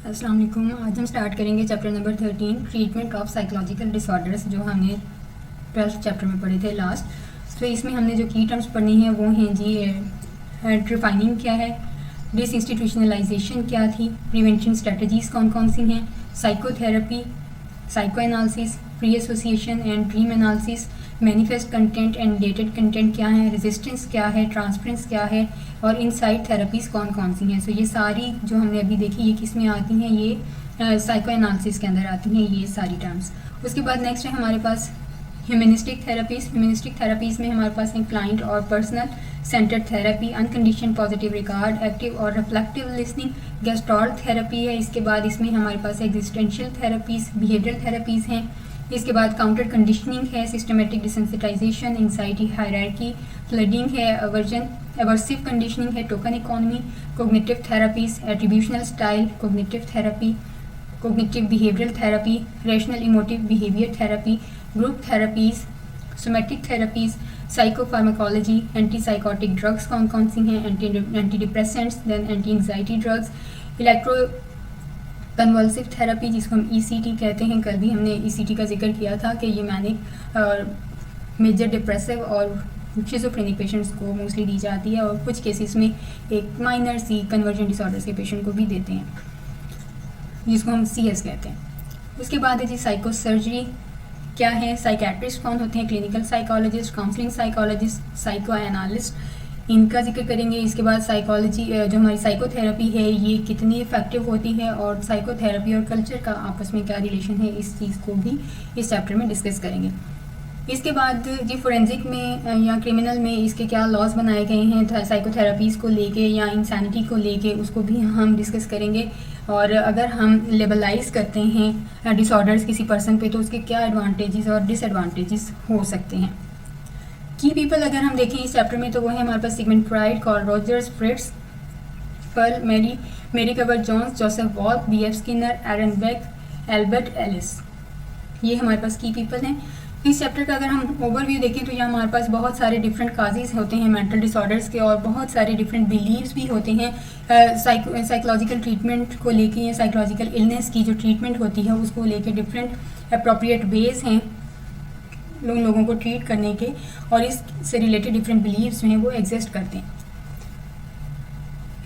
अस्सलाम वालेकुम। आज हम स्टार्ट करेंगे chapter number 13 treatment of psychological disorders, जो हमने 12th चैप्टर में पढ़े थे लास्ट। तो इसमें हमने जो की टर्म्स पढ़नी है वो हैं जी ट्रिफाइनिंग क्या है, डिसइंस्टीट्यूशनलाइजेशन क्या थी, प्रिवेंशन स्ट्रेटजीज कौन कौन सी हैं, psychotherapy, psycho analysis, pre association and dream analysis, manifest content and dated content क्या है, रेजिस्टेंस क्या है, ट्रांसफरेंस क्या है और इनसाइड थेरेपीज़ कौन कौन सी हैं। सो ये सारी जो हमने अभी देखी ये किस में आती हैं, ये साइको एनालिसिस के अंदर आती हैं ये सारी टर्म्स। उसके बाद नेक्स्ट है हमारे पास ह्यूमनिस्टिक थेरेपीज़। ह्यूमनिस्टिक थेरेपीज़ में हमारे पास हैं क्लाइंट और personal centred therapy, unconditional positive regard, active और रिफ्लेक्टिव लिसनिंग, गेस्टॉर्ट थेरेपी है। इसके बाद इसमें हमारे पास एग्जिस्टेंशियल थेरेपीज़, बिहेवियरल थेरेपीज़ हैं। इसके बाद काउंटर कंडीशनिंग है, systematic desensitisation, anxiety hierarchy, flooding है, अवर्जन एवर्सिव कंडीशनिंग है, token economy, cognitive therapies, attributional style, cognitive therapy, cognitive behavioural therapy, rational emotive behaviour therapy, group therapies, somatic therapies, psychopharmacology, anti psychotic drugs कौन कौन सी हैं, anti depressants, then anti anxiety drugs, electro convulsive therapy जिसको हम ECT कहते हैं। कल भी हमने ECT का जिक्र किया था कि ये मैनिक मेजर डिप्रेसिव और शिज़ोफ्रेनिक पेशेंट्स को मोस्टली दी जाती है और कुछ केसेस में एक माइनर सी कन्वर्जन डिसऑर्डर्स के पेशेंट को भी देते हैं जिसको हम CS कहते हैं। उसके बाद है जी साइको सर्जरी क्या है, साइकेट्रिस्ट कौन होते हैं, clinical psychologist, counselling psychologist, psycho analyst, इनका जिक्र करेंगे। इसके बाद साइकोलॉजी जो हमारी साइकोथेरेपी है ये कितनी इफेक्टिव होती है और साइकोथेरेपी और कल्चर का आपस में क्या रिलेशन है, इस चीज़ को भी इस चैप्टर में डिस्कस करेंगे। इसके बाद जी फोरेंसिक में या क्रिमिनल में इसके क्या लॉज बनाए गए हैं साइकोथेरेपीज़ को लेके या इंसानिटी को लेके, उसको भी हम डिस्कस करेंगे। और अगर हम लेबलाइज करते हैं डिसऑर्डर्स किसी पर्सन पे तो उसके क्या एडवांटेजेस और डिसएडवांटेजेस हो सकते हैं। की पीपल अगर हम देखें इस चैप्टर में तो वो है हमारे पास Sigmund Freud, Carl Rogers, Fritz Perls, Mary Cover Jones, Joseph Wolpe, BF Skinner, Aaron Beck, Albert Ellis, ये हमारे पास की पीपल हैं। इस चैप्टर का अगर हम ओवरव्यू देखें तो यहाँ हमारे पास बहुत सारे डिफरेंट काजेज़ होते हैं मेंटल डिसऑर्डर्स के और बहुत सारे डिफरेंट बिलीव्स भी होते हैं साइकोलॉजिकल ट्रीटमेंट को लेके या साइकोलॉजिकल इलनेस की जो ट्रीटमेंट होती है उसको लेके डिफरेंट अप्रोप्रिएट वेज हैं लोगों को ट्रीट करने के और इससे रिलेटेड डिफरेंट बिलीव्स जो हैं वो एग्जिस्ट करते हैं।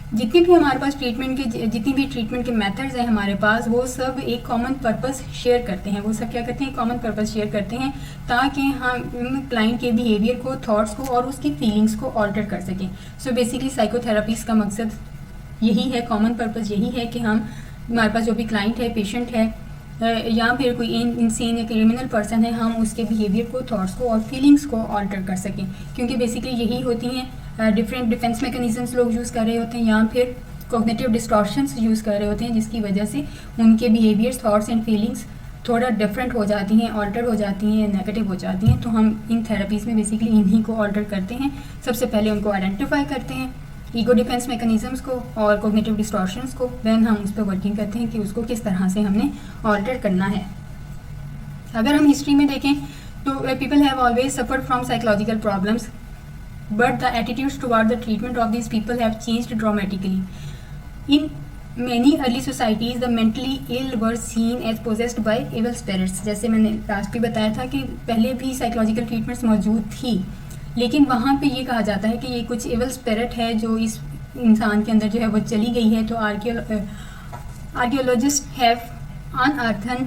जितनी भी हमारे पास जितनी भी ट्रीटमेंट के मेथड्स हैं हमारे पास वो सब एक कॉमन पर्पस शेयर करते हैं। वो सब क्या करते हैं, कॉमन पर्पस शेयर करते हैं ताकि हम क्लाइंट के बिहेवियर को, थॉट्स को और उसकी फीलिंग्स को ऑल्टर कर सकें। सो बेसिकली साइकोथेरेपीज़ का मकसद यही है, कॉमन पर्पस यही है कि हमारे पास जो भी क्लाइंट है, पेशेंट है या फिर कोई इंसेन या क्रिमिनल पर्सन है, हम उसके बिहेवियर को, थॉट्स को और फीलिंग्स को ऑल्टर कर सकें। क्योंकि बेसिकली यही होती हैं डिफरेंट डिफेंस मैकेनिज्म्स लोग यूज़ कर रहे होते हैं या फिर कॉग्निटिव डिस्टॉर्शंस यूज़ कर रहे होते हैं जिसकी वजह से उनके बिहेवियर्स, थॉट्स एंड फीलिंग्स थोड़ा डिफरेंट हो जाती हैं, ऑल्टर हो जाती हैं, नेगेटिव हो जाती हैं। तो हम इन थेरेपीज़ में बेसिकली इन्हीं को ऑल्टर करते हैं। सबसे पहले उनको आइडेंटिफाई करते हैं, ईगो डिफेंस मैकेनिज्म्स को और कॉग्निटिव डिस्टॉर्शंस को, देन हम उस पर वर्किंग करते हैं कि उसको किस तरह से हमने ऑल्टर करना है। अगर हम हिस्ट्री में देखें तो people have always suffered from psychological problems but the attitudes toward the treatment of these people have changed dramatically. In many early societies, the mentally ill were seen as possessed by evil spirits. जैसे मैंने last भी बताया था कि पहले भी psychological treatments मौजूद थी, लेकिन वहाँ पे ये कहा जाता है कि ये कुछ एविल स्पिरिट है जो इस इंसान के अंदर जो है वो चली गई है। तो archaeologist have unearthed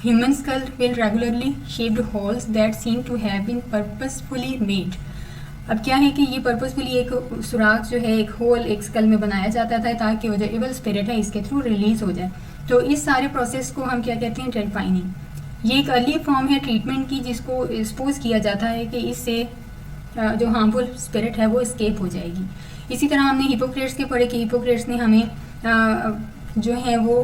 human skull with regularly shaped holes that seem to have been purposefully made. अब क्या है कि ये पर्पसफुली एक सुराख जो है, एक होल एक स्कल में बनाया जाता था ताकि वो जो इवल स्पिरिट है इसके थ्रू रिलीज हो जाए। तो इस सारे प्रोसेस को हम क्या कहते हैं, टेरिफाइनिंग। ये एक अर्ली फॉर्म है ट्रीटमेंट की जिसको सपोज किया जाता है कि इससे जो हार्मफुल स्पिरिट है वो एस्केप हो जाएगी। इसी तरह हमने हिपोक्रेट्स के पढ़े कि हिपोक्रेट्स ने हमें जो है वो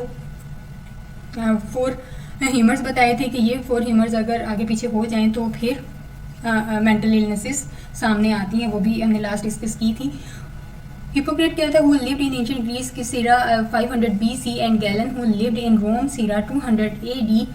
4 ह्यूमर्स बताए थे कि ये 4 ह्यूमर्स अगर आगे पीछे हो जाएं तो फिर मेंटल इलनेसेस सामने आती हैं। वो भी हमने लास्ट डिस्कस की थी। हिपोक्रेट क्या था, who lived in ancient Greece की circa 500 BC and Galen who lived in Rome circa 200 AD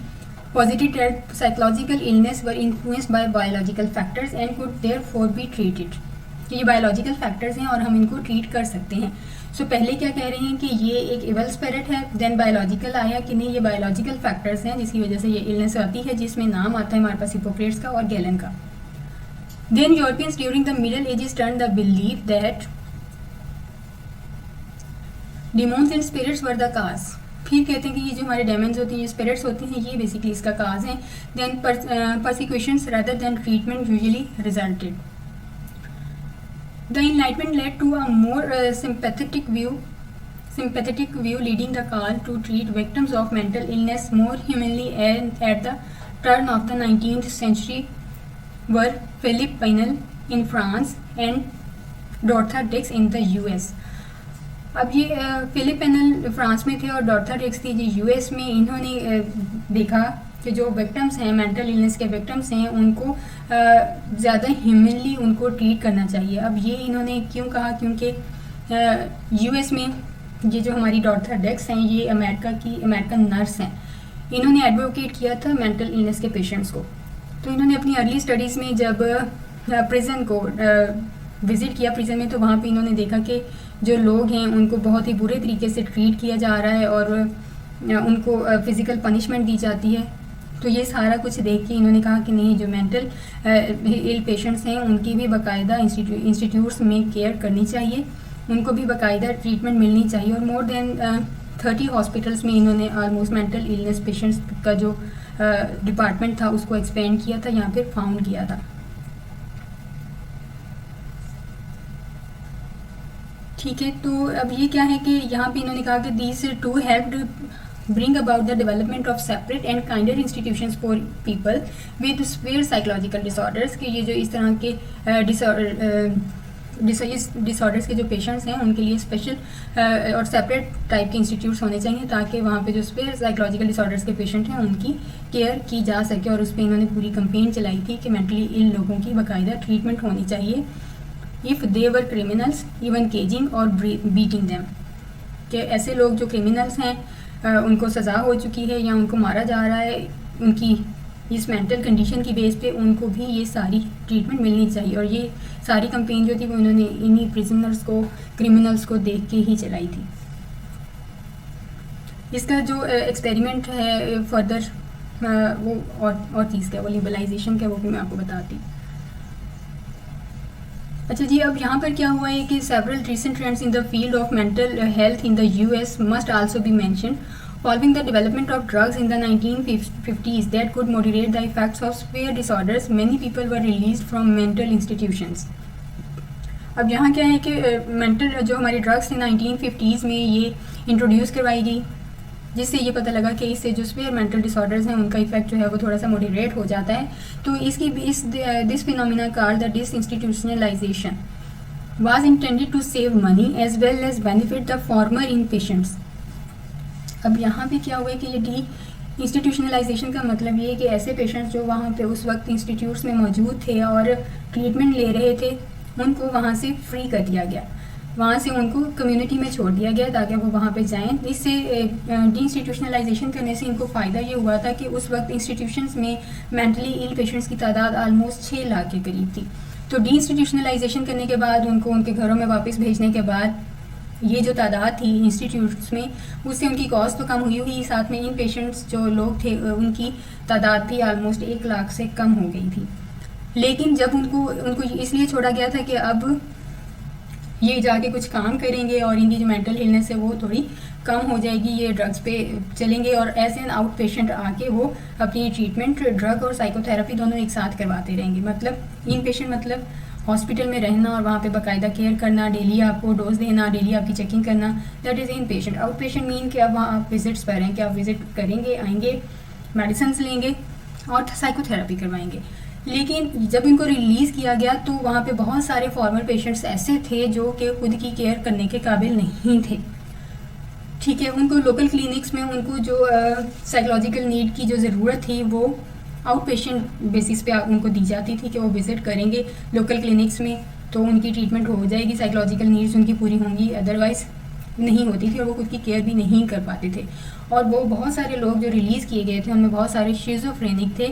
positive that psychological illness were influenced by biological factors and could therefore be treated. ये biological factors हैं और हम इनको treat कर सकते हैं। सो पहले क्या कह रहे हैं कि ये एक इवल स्पिरिट है, देन बायोलॉजिकल आया कि नहीं ये बायोलॉजिकल फैक्टर्स हैं जिसकी वजह से ये इलनेस आती है, जिसमें नाम आता है हमारे पास हिपोक्रेट्स का और गैलन का। Then Europeans during the middle ages turn the believe that demons and spirits were the cause. फिर कहते हैं कि ये जो हमारे डेमन्स होती हैं, ये स्पिरिट्स होती हैं, ये बेसिकली इसका काज हैं। Then persecutions rather than treatment usually resulted. The Enlightenment led to a more sympathetic view leading the call to treat victims of mental illness more humanely, and at the turn of the 19th century were Philippe Pinel in France and Dorothy Dix in the US. अब ये Philip panel France में थे और डॉर्थर डिक्स थी जी US में। इन्होंने देखा कि जो विक्टिम्स हैं, मेंटल इलनेस के विक्टिम्स हैं, उनको ज़्यादा ह्यूमनली उनको ट्रीट करना चाहिए। अब ये इन्होंने क्यों कहा, क्योंकि यूएस में ये जो हमारी डॉर्थर डिक्स हैं ये अमेरिकन नर्स हैं। इन्होंने एडवोकेट किया था मेंटल इलनेस के पेशेंट्स को। तो इन्होंने अपनी अर्ली स्टडीज़ में जब प्रिजन को विज़िट किया प्रिजन में, तो वहाँ पे इन्होंने देखा कि जो लोग हैं उनको बहुत ही बुरे तरीके से ट्रीट किया जा रहा है और उनको फिज़िकल पनिशमेंट दी जाती है। तो ये सारा कुछ देख के इन्होंने कहा कि नहीं, जो मेंटल इल पेशेंट्स हैं उनकी भी बाकायदा इंस्टीट्यूट्स में केयर करनी चाहिए, उनको भी बाकायदा ट्रीटमेंट मिलनी चाहिए। और मोर देन 30 हॉस्पिटल्स में इन्होंने ऑलमोस्ट मेंटल इलनेस पेशेंट्स का जो डिपार्टमेंट था उसको एक्सपेंड किया था, यहाँ पर फाउंड किया था। ठीक है, तो अब ये क्या है कि यहाँ पे इन्होंने कहा कि these two helped bring about the development of separate and kinder institutions for people with swear psychological disorders, कि ये जो इस तरह के डिसऑर्डर्स के जो पेशेंट्स हैं उनके लिए स्पेशल और सेपरेट टाइप के इंस्टीट्यूट्स होने चाहिए, ताकि वहाँ पे जो स्वेयर साइकोलॉजिकल डिसऑर्डर्स के पेशेंट हैं उनकी केयर की जा सके। और उस पर इन्होंने पूरी कंपेन चलाई थी कि मेंटली इल लोगों की बाकायदा ट्रीटमेंट होनी चाहिए, if they were criminals even caging और बीटिंग दैम, कि ऐसे लोग जो क्रिमिनल्स हैं उनको सज़ा हो चुकी है या उनको मारा जा रहा है, उनकी इस मेंटल कंडीशन की बेस पे उनको भी ये सारी ट्रीटमेंट मिलनी चाहिए। और ये सारी कंपेन जो थी वो इन्होंने इन्हीं प्रिजनर्स को, क्रिमिनल्स को देख के ही चलाई थी। इसका जो एक्सपेरिमेंट है फर्दर वो और चीज़ का, वो लिबरलाइजेशन का, वो भी मैं आपको बताती हूँ। अच्छा जी, अब यहाँ पर क्या हुआ है कि several recent trends in the field of mental health in the US must also be mentioned following the development of drugs in the 1950s that could moderate the effects of swear disorders. Many people were released from mental institutions. अब यहाँ क्या है कि mental जो हमारी drugs थी 1950s में ये इंट्रोड्यूस करवाई गई, जिससे ये पता लगा कि इससे जो स्वेयर मेंटल डिसऑर्डर्स हैं उनका इफेक्ट जो है वो थोड़ा सा मॉडरेट हो जाता है। तो इसकी this phenomena called the deinstitutionalisation was intended to save money as well as benefit the former inpatients. अब यहाँ पे क्या हुआ है कि ये डी इंस्टीट्यूशनलाइजेशन का मतलब ये है कि ऐसे पेशेंट्स जो वहाँ पे उस वक्त इंस्टीट्यूट्स में मौजूद थे और ट्रीटमेंट ले रहे थे, उनको वहाँ से फ्री कर दिया गया, वहाँ से उनको कम्युनिटी में छोड़ दिया गया ताकि वो वहाँ पे जाएं। इससे डी इंस्टीट्यूशनलाइजेशन करने से इनको फ़ायदा ये हुआ था कि उस वक्त इंस्टीट्यूशंस में मेंटली इल पेशेंट्स की तादाद आलमोस्ट 6 लाख के करीब थी। तो डी इंस्टीट्यूशनलाइजेशन करने के बाद उनको उनके घरों में वापस भेजने के बाद ये जो तादाद थी इंस्टीट्यूट्स में, उससे उनकी कॉस्ट तो कम हुई, साथ में इन पेशेंट्स जो लोग थे उनकी तादाद भी आलमोस्ट 1 लाख से कम हो गई थी। लेकिन जब उनको इसलिए छोड़ा गया था कि अब ये जाके कुछ काम करेंगे और इनकी जो मेंटल इलनेस है वो थोड़ी कम हो जाएगी, ये ड्रग्स पे चलेंगे और एज एन आउट पेशेंट आके वो अपनी ट्रीटमेंट ड्रग और साइकोथेरेपी दोनों एक साथ करवाते रहेंगे। मतलब इन पेशेंट मतलब हॉस्पिटल में रहना और वहाँ पे बाकायदा केयर करना, डेली आपको डोज देना, डेली आपकी चेकिंग करना, that is in patient. Out patient mean कि अब वहाँ आप विजिट्स पर हैं कि आप विजिट करेंगे, आएंगे, मेडिसिन लेंगे और साइकोथेरेपी करवाएंगे। लेकिन जब इनको रिलीज़ किया गया तो वहाँ पे बहुत सारे फॉर्मर पेशेंट्स ऐसे थे जो कि खुद की केयर करने के काबिल नहीं थे। ठीक है, उनको लोकल क्लिनिक्स में उनको जो साइकोलॉजिकल नीड की जो ज़रूरत थी वो आउट पेशेंट बेसिस पे उनको दी जाती थी कि वो विज़िट करेंगे लोकल क्लिनिक्स में तो उनकी ट्रीटमेंट हो जाएगी, साइकोलॉजिकल नीड्स उनकी पूरी होंगी, अदरवाइज़ नहीं होती थी और वो खुद की केयर भी नहीं कर पाते थे। और वो बहुत सारे लोग जो रिलीज़ किए गए थे उनमें बहुत सारे शिज़ोफ्रेनिक थे,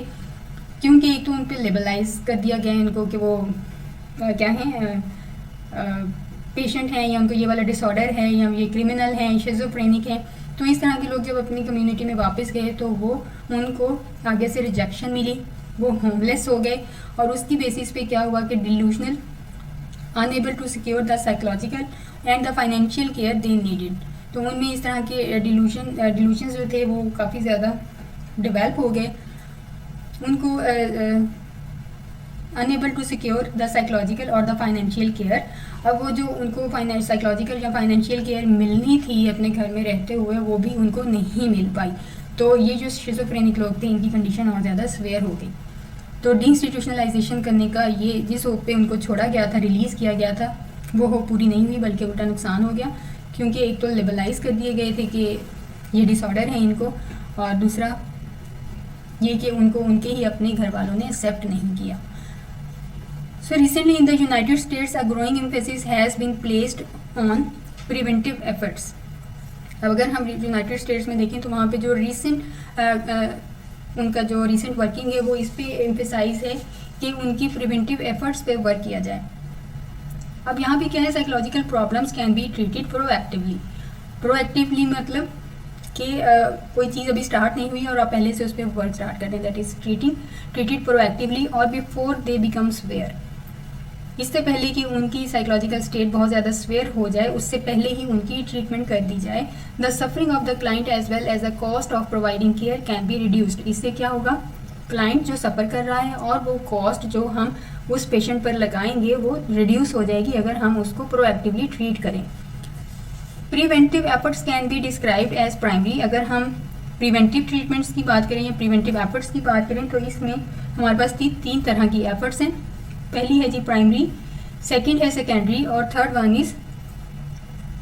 क्योंकि एक तो उन पर लेबलाइज कर दिया गया इनको कि वो क्या है पेशेंट हैं या उनको ये वाला डिसऑर्डर है या ये क्रिमिनल हैं, शिज़ोफ्रेनिक हैं। तो इस तरह के लोग जब अपनी कम्युनिटी में वापस गए तो वो उनको आगे से रिजेक्शन मिली, वो होमलेस हो गए और उसकी बेसिस पे क्या हुआ कि delusional, unable to secure the psychological and the financial care they needed. तो उनमें इस तरह के डिल्यूशन जो थे वो काफ़ी ज़्यादा डेवलप हो गए। उनको unable to secure the psychological और द फाइनेंशियल केयर, अब वो जो उनको साइकोलॉजिकल या फाइनेंशियल केयर मिलनी थी अपने घर में रहते हुए वो भी उनको नहीं मिल पाई। तो ये जो शिज़ोफ्रेनिक लोग थे इनकी कंडीशन और ज़्यादा सीवियर हो गई। तो डिंस्टिट्यूशनलाइजेशन करने का ये जिस होप पे उनको छोड़ा गया था, रिलीज़ किया गया था, वो होप पूरी नहीं हुई बल्कि उल्टा नुकसान हो गया, क्योंकि एक तो लेबलाइज कर दिए गए थे कि ये डिसऑर्डर है इनको, और दूसरा ये कि उनको उनके ही अपने घर वालों ने एक्सेप्ट नहीं किया। So recently in the United States, a growing emphasis has been placed on preventive efforts. अब अगर हम यूनाइटेड स्टेट्स में देखें तो वहाँ पे जो उनका जो रिसेंट वर्किंग है वो इस पे एम्फेसाइज है कि उनकी प्रिवेंटिव एफर्ट्स पे वर्क किया जाए। अब यहाँ पे क्या है, psychological problems can be treated proactively. Proactively मतलब कि कोई चीज़ अभी स्टार्ट नहीं हुई और आप पहले से उस पर वर्क स्टार्ट कर दें, दैट इज ट्रीटेड प्रोएक्टिवली और बिफोर दे बिकम सीवियर। इससे पहले कि उनकी साइकोलॉजिकल स्टेट बहुत ज़्यादा सीवियर हो जाए उससे पहले ही उनकी ट्रीटमेंट कर दी जाए। The suffering of the client as well as the cost of providing care can be reduced. इससे क्या होगा, क्लाइंट जो सफ़र कर रहा है और वो कॉस्ट जो हम उस पेशेंट पर लगाएंगे वो रिड्यूस हो जाएगी अगर हम उसको प्रोएक्टिवली ट्रीट करें। Preventive efforts can be described as primary. अगर हम प्रिवेंटिव ट्रीटमेंट्स की बात करें या प्रिवेंटिव एफर्ट्स की बात करें तो इसमें हमारे पास तीन तरह की एफर्ट्स हैं। पहली है जी प्राइमरी, सेकंड है सेकेंडरी और third one is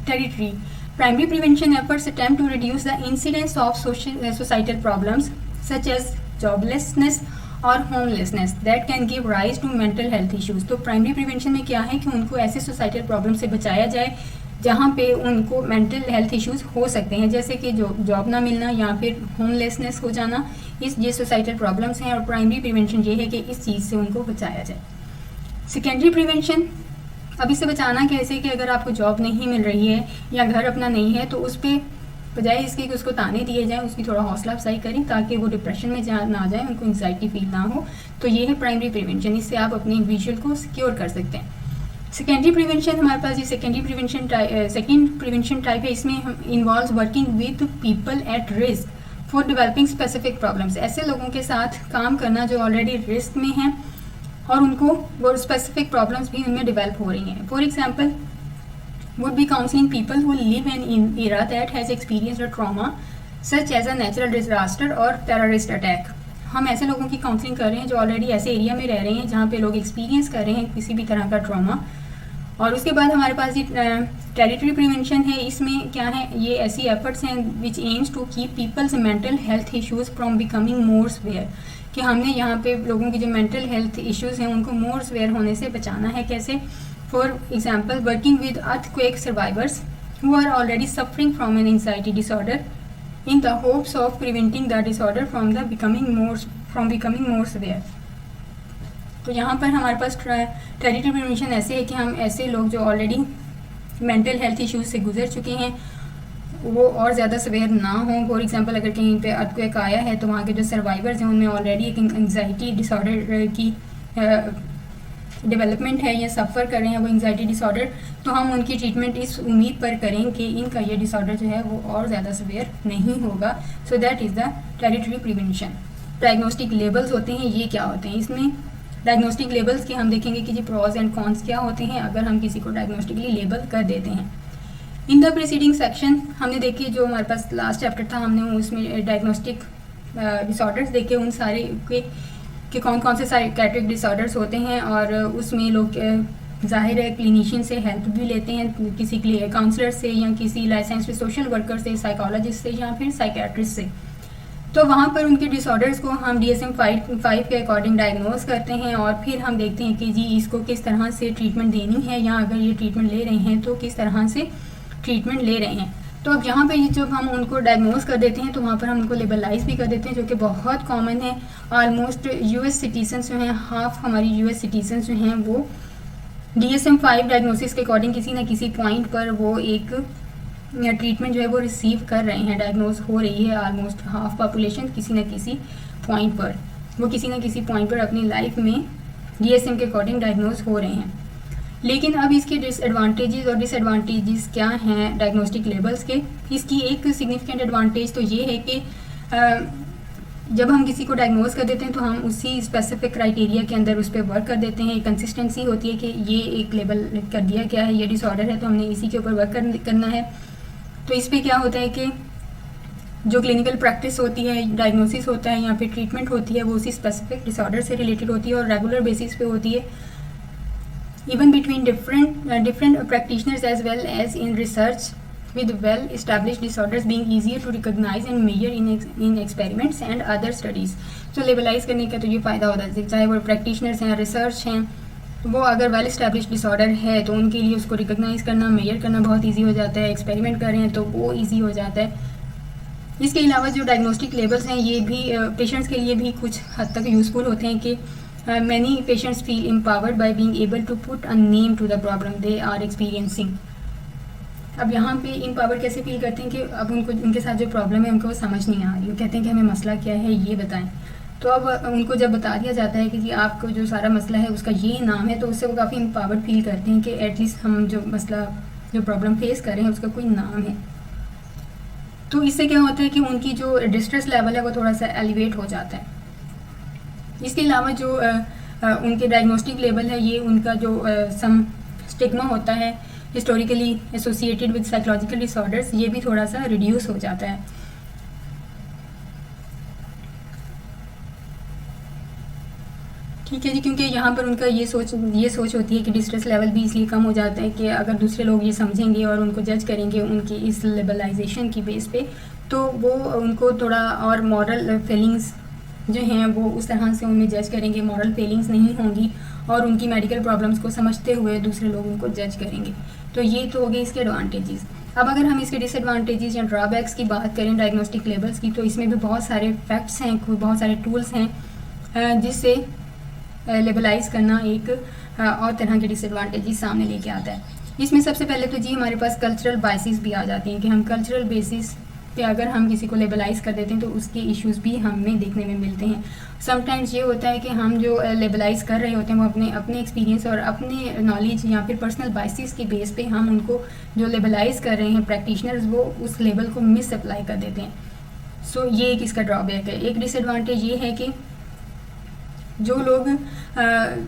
territory. Primary prevention efforts attempt to reduce the incidence of societal problems such as joblessness और homelessness that can give rise to mental health issues. तो primary prevention में क्या है कि उनको ऐसे सोसाइटल प्रॉब्लम से बचाया जाए जहाँ पे उनको मेंटल हेल्थ इश्यूज हो सकते हैं, जैसे कि जॉब ना मिलना या फिर होमलेसनेस हो जाना, ये सोसाइटल प्रॉब्लम्स हैं। और प्राइमरी प्रिवेंशन ये है कि इस चीज़ से उनको बचाया जाए। सेकेंडरी प्रिवेंशन, अब इससे बचाना कैसे कि अगर आपको जॉब नहीं मिल रही है या घर अपना नहीं है तो उस पर बजाय इसके कि उसको ताने दिए जाएँ उसकी थोड़ा हौसला अफजाई करें ताकि वो डिप्रेशन में ना जाए, उनको एंग्जाइटी फील ना हो। तो ये है प्राइमरी प्रिवेंशन, इससे आप अपने इंडिविजुअल को सिक्योर कर सकते हैं। सेकेंडरी प्रिवेंशन, हमारे पास ये सेकेंड प्रिवेंशन टाइप है। इसमें हम involves working with people at risk for developing specific problems. ऐसे लोगों के साथ काम करना जो ऑलरेडी रिस्क में हैं और उनको वो स्पेसिफिक प्रॉब्लम्स भी उनमें डेवलप हो रही हैं। For example would be counselling people who live in area that has experienced a trauma such as a natural disaster और टेररिस्ट अटैक। हम ऐसे लोगों की काउंसलिंग कर रहे हैं जो ऑलरेडी ऐसे एरिया में रह रहे हैं जहाँ पे लोग एक्सपीरियंस कर रहे हैं किसी भी तरह का ट्रॉमा। और उसके बाद हमारे पास ये टेरिटरी प्रिवेंशन है। इसमें क्या है, ये ऐसी एफर्ट्स हैं which aims to keep people's mental health issues from becoming more severe, कि हमने यहाँ पे लोगों की जो मेंटल हेल्थ इश्यूज हैं उनको मोर सीवियर होने से बचाना है। कैसे, for example working with earthquake survivors who are already suffering from an anxiety disorder in the hopes of preventing the disorder from becoming more severe. तो यहाँ पर हमारे पास टेरिटरी प्रिवेंशन ऐसे है कि हम ऐसे लोग जो ऑलरेडी मेंटल हेल्थ इश्यूज से गुजर चुके हैं वो और ज़्यादा सवेयर ना हो। फॉर एग्जांपल अगर कहीं पे अर्थक्वेक आया है तो वहाँ के जो सर्वाइवर्स हैं उनमें ऑलरेडी एक एंग्जाइटी डिसऑर्डर की डेवलपमेंट है या सफ़र कर रहे हैं वो एंग्जाइटी डिसऑर्डर, तो हम उनकी ट्रीटमेंट इस उम्मीद पर करें कि इनका ये डिसऑर्डर जो है वो और ज़्यादा सवेयर नहीं होगा। So that is the territory prevention. Diagnostic labels होते हैं, ये क्या होते हैं, इसमें डायग्नोस्टिक लेबल्स के हम देखेंगे कि जी प्रॉज एंड कॉन्स क्या होते हैं अगर हम किसी को डायग्नोस्टिकली लेबल कर देते हैं। इन द प्रीसीडिंग सेक्शन हमने देखे जो हमारे पास लास्ट चैप्टर था हमने उसमें डायग्नोस्टिक डिसऑर्डर्स देखे, उन सारे के कौन कौन से साइकेट्रिक डिसऑर्डर्स होते हैं और उसमें लोग जाहिर है क्लिनिशियन से हेल्प भी लेते हैं, किसी काउंसलर से या किसी लाइसेंस्ड सोशल वर्कर से, साइकोलॉजिस्ट से या फिर साइकेट्रिस्ट से। तो वहाँ पर उनके डिसऑर्डर्स को हम DSM-5 के अकॉर्डिंग डायग्नोज करते हैं और फिर हम देखते हैं कि जी इसको किस तरह से ट्रीटमेंट देनी है या अगर ये ट्रीटमेंट ले रहे हैं तो किस तरह से ट्रीटमेंट ले रहे हैं। तो अब यहाँ पे जब हम उनको डायग्नोज कर देते हैं तो वहाँ पर हम उनको लेबलाइज भी कर देते हैं जो कि बहुत कॉमन है। ऑलमोस्ट US सिटीजन जो हैं, हाफ हमारी US सिटीजन जो हैं वो DSM-5 डायग्नोसिस के अकॉर्डिंग किसी न किसी पॉइंट पर वो एक ट्रीटमेंट जो है वो रिसीव कर रहे हैं, डायग्नोज हो रही है ऑलमोस्ट हाफ पॉपुलेशन किसी न किसी पॉइंट पर, वो किसी न किसी पॉइंट पर अपनी लाइफ में DSM के अकॉर्डिंग डायग्नोज हो रहे हैं। लेकिन अब इसके डिसएडवांटेजेस और डिसएडवांटेजेस क्या हैं डायग्नोस्टिक लेबल्स के। इसकी एक सिग्निफिकेंट एडवांटेज तो ये है कि जब हम किसी को डायग्नोज कर देते हैं तो हम उसी स्पेसिफिक क्राइटेरिया के अंदर उस पर वर्क कर देते हैं। कंसिस्टेंसी होती है कि ये एक लेबल कर दिया गया है, ये डिसऑर्डर है तो हमने इसी के ऊपर वर्क करना है। तो इस पर क्या होता है कि जो क्लिनिकल प्रैक्टिस होती है, डायग्नोसिस होता है या फिर ट्रीटमेंट होती है, वो उसी स्पेसिफिक डिसऑर्डर से रिलेटेड होती है और रेगुलर बेसिस पे होती है, even between different practitioners as well as in research with well established disorders being easier to recognize and measure in experiments and other studies। तो लेबलाइज करने का तो ये फ़ायदा होता है, चाहे वो प्रैक्टिशनर्स हैं, रिसर्च हैं, वो अगर वेल एस्टैब्लिश्ड डिसऑर्डर है तो उनके लिए उसको रिकॉग्नाइज करना, मेजर करना बहुत इजी हो जाता है। एक्सपेरिमेंट कर रहे हैं तो वो इजी हो जाता है। इसके अलावा जो डायग्नोस्टिक लेबल्स हैं ये भी पेशेंट्स के लिए भी कुछ हद तक यूज़फुल होते हैं कि many patients feel empowered by being able to put a name to the problem they are experiencing. अब यहाँ पे एम्पावर्ड कैसे फील करते हैं कि अब उनको उनके साथ जो प्रॉब्लम है उनको वो समझ नहीं आ रही, वो कहते हैं कि हमें मसला क्या है ये बताएं। तो अब उनको जब बता दिया जाता है कि जी आपको जो सारा मसला है उसका ये नाम है, तो उससे वो काफ़ी एम्पावर्ड फील करते हैं कि एटलीस्ट हम जो मसला जो प्रॉब्लम फेस कर रहे हैं उसका कोई नाम है। तो इससे क्या होता है कि उनकी जो डिस्ट्रेस लेवल है वो थोड़ा सा एलिवेट हो जाता है। इसके अलावा जो उनके डायग्नोस्टिक लेवल है ये उनका जो सम स्टिग्मा होता है historically associated with psychological disorders, ये भी थोड़ा सा रिड्यूस हो जाता है। ठीक है जी, क्योंकि यहाँ पर उनका ये सोच होती है कि डिस्ट्रेस लेवल भी इसलिए कम हो जाता है कि अगर दूसरे लोग ये समझेंगे और उनको जज करेंगे उनकी इस लेबलाइजेशन की बेस पे, तो वो उनको थोड़ा और मॉरल फीलिंग्स जो हैं वो उस तरह से उनमें जज करेंगे, मॉरल फीलिंग्स नहीं होंगी और उनकी मेडिकल प्रॉब्लम्स को समझते हुए दूसरे लोग उनको जज करेंगे। तो ये तो हो गए इसके एडवांटेजेस। अब अगर हम इसके डिसएडवांटेजेस या ड्रॉबैक्स की बात करें डायग्नोस्टिक लेबल्स की, तो इसमें भी बहुत सारे फैक्ट्स हैं, बहुत सारे टूल्स हैं जिससे लेबलाइज करना एक और तरह के डिसएडवांटेजेस सामने लेके आता है। इसमें सबसे पहले तो जी हमारे पास कल्चरल बायसेस भी आ जाती हैं कि हम कल्चरल बेसिस पे अगर हम किसी को लेबलाइज कर देते हैं तो उसके इश्यूज़ भी हमें देखने में मिलते हैं। समटाइम्स ये होता है कि हम जो लेबलाइज कर रहे होते हैं वो अपने एक्सपीरियंस और अपने नॉलेज या फिर पर्सनल बायसेस के बेस पे हम उनको जो लेबलाइज कर रहे हैं प्रैक्टिशनर्स वो उस लेबल को मिस अप्लाई कर देते हैं। सो ये एक इसका ड्रॉबैक है। एक डिसएडवांटेज ये है कि जो लोग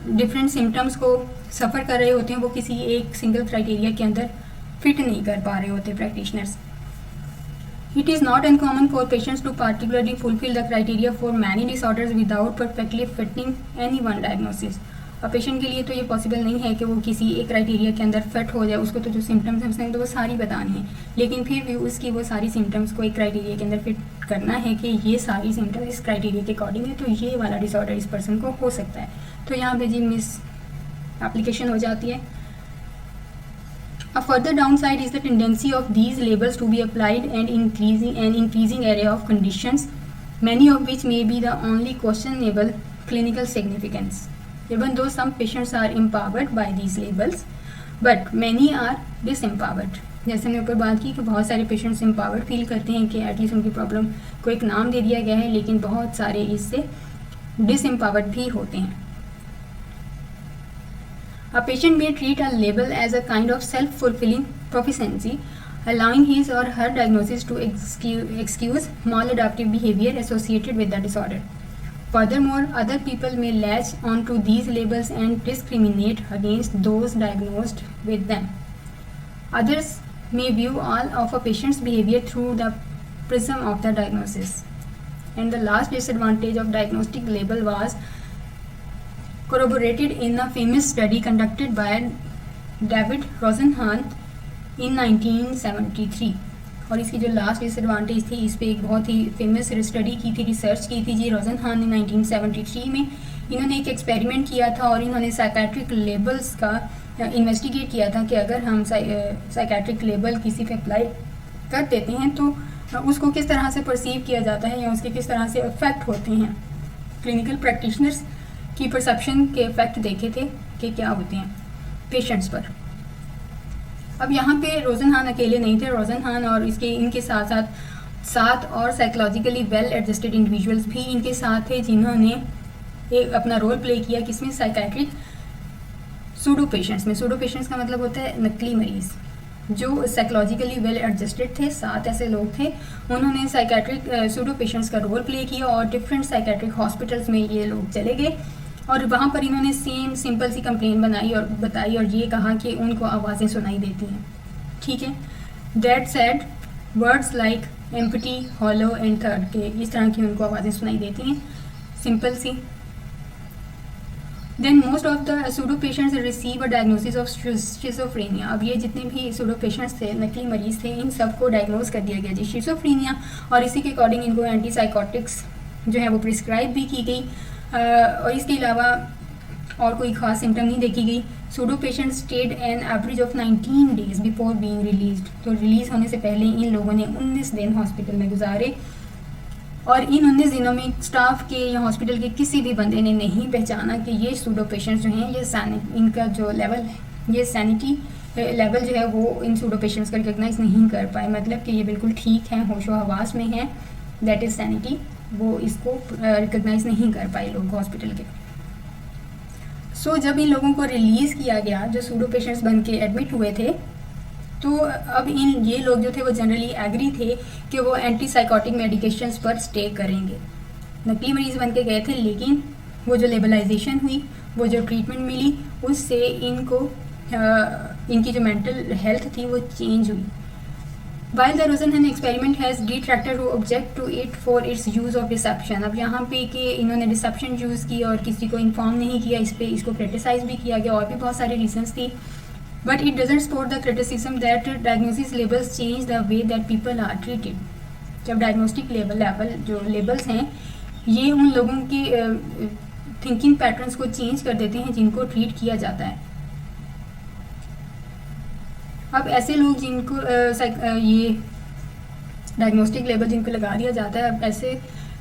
डिफरेंट सिम्टम्स को सफ़र कर रहे होते हैं वो किसी एक सिंगल क्राइटेरिया के अंदर फिट नहीं कर पा रहे होते practitioners. It is not uncommon for patients to particularly fulfill the criteria for many disorders without perfectly fitting any one diagnosis। अब पेशेंट के लिए तो ये पॉसिबल नहीं है कि वो किसी एक क्राइटेरिया के अंदर फिट हो जाए, उसको तो जो सिम्टम्स हैं उसने तो वो सारी बतानी है, लेकिन फिर भी उसकी वो सारी सिम्टम्स को एक क्राइटेरिया के अंदर फिट करना है कि ये सारी सिम्टम्स इस क्राइटेरिया के अकॉर्डिंग है तो ये वाला डिसऑर्डर इस पर्सन को हो सकता है। तो यहाँ पे जी मिस एप्लीकेशन हो जाती है। A further downside is the tendency of these labels to be applied and increasing array of conditions, many of which may be the only questionable clinical significance. Even though some patients are empowered by these labels, but many are disempowered। जैसे हमने ऊपर बात की कि बहुत सारे patients empowered feel करते हैं कि एटलीस्ट उनकी प्रॉब्लम को एक नाम दे दिया गया है, लेकिन बहुत सारे इससे डिसएम्पावर्ड भी होते हैं। A patient may treat a label as a kind of self-fulfilling prophecy, allowing his or her diagnosis to excuse maladaptive behavior associated with the disorder. Furthermore, other people may latch onto these labels and discriminate against those diagnosed with them. Others may view all of a patient's behavior through the prism of the diagnosis. And the last disadvantage of diagnostic label was corroborated in a famous study conducted by David Rosenhan in 1973। और इसकी जो last disadvantage थी, इस पे एक बहुत ही famous study की थी, रिसर्च की थी जी रोजनहान ने 1973 में। इन्होंने एक एक्सपेरिमेंट किया था और इन्होंने साइकेट्रिक लेबल्स का इन्वेस्टिगेट किया था कि अगर हम साइकेट्रिक लेबल किसी पे अप्लाई कर देते हैं तो उसको किस तरह से परसीव किया जाता है या उसके किस तरह से इफेक्ट होते हैं। क्लिनिकल प्रैक्टिशनर्स की परसेप्शन के इफेक्ट देखे थे कि क्या होते हैं। पेशेंट्स पर। अब यहाँ पे रोज़न खान अकेले नहीं थे, रोज़न खान और इनके साथ साथ 7 और साइकोलॉजिकली वेल एडजस्टेड इंडिविजुअल्स भी इनके साथ थे, जिन्होंने एक अपना रोल प्ले किया। किसमें? साइकेट्रिक सूडो पेशेंट्स में। सूडो पेशेंट्स का मतलब होता है नकली मरीज़, जो साइकोलॉजिकली वेल एडजस्टेड थे। 7 ऐसे लोग थे, उन्होंने साइकेट्रिक सूडो पेशेंट्स का रोल प्ले किया और डिफरेंट साइकेट्रिक हॉस्पिटल्स में ये लोग चले गए और वहाँ पर इन्होंने सेम सिंपल सी कंप्लेन बताई और ये कहा कि उनको आवाज़ें सुनाई देती हैं। ठीक है, that said words like empty, hollow and थर्ड के, इस तरह की उनको आवाज़ें सुनाई देती हैं, सिंपल सी। Then most of the pseudo patients receive a diagnosis of schizophrenia. अब ये जितने भी सूडो पेशेंट्स थे, नकली मरीज़ थे, इन सबको डायग्नोज कर दिया गया जी शिज़ोफ्रेनिया, और इसी के अकॉर्डिंग इनको एंटीसाइकोटिक्स जो है वो प्रिस्क्राइब भी की गई। और इसके अलावा और कोई ख़ास सिम्टम नहीं देखी गई। Pseudo patient stayed an average of 19 days before being released. तो रिलीज़ होने से पहले इन लोगों ने 19 दिन हॉस्पिटल में गुजारे और इन 19 दिनों में स्टाफ के या हॉस्पिटल के किसी भी बंदे ने नहीं पहचाना कि ये सूडो पेशेंट्स जो हैं, ये इनका जो लेवल है, ये सैनिटी लेवल जो है वो इन सूडो पेशेंट्स का रिकग्नाइज नहीं कर पाए। मतलब कि ये बिल्कुल ठीक है, होशो हवास में है, दैट इज़ सैनिटी, वो इसको रिकग्नाइज नहीं कर पाए लोग हॉस्पिटल के। सो जब इन लोगों को रिलीज़ किया गया, जो सूडो पेशेंट्स बन के एडमिट हुए थे, तो अब ये लोग जो थे वो जनरली एग्री थे कि वो एंटीसाइकोटिक मेडिकेशंस पर स्टे करेंगे। नकली मरीज़ बन के गए थे, लेकिन वो जो लेबलाइजेशन हुई, वो जो ट्रीटमेंट मिली, उससे इनकी जो मेंटल हेल्थ थी वो चेंज हुई। While the Rosenhan experiment has detractors who object to it for its use of deception। अब यहाँ पे कि इन्होंने डिसेप्शन यूज़ की और किसी को इन्फॉर्म नहीं किया, इस पे इसको क्रिटिसाइज भी किया गया, और भी बहुत सारे रीजंस थी। But it doesn't support the criticism that diagnosis labels change the way that people are treated. जब डायग्नोस्टिक लेवल जो लेबल्स हैं, ये उन लोगों की थिंकिंग पैटर्न्स को चेंज कर देते हैं जिनको ट्रीट किया जाता है। अब ऐसे लोग जिनको ये डायग्नोस्टिक लेबल जिनको लगा दिया जाता है, अब ऐसे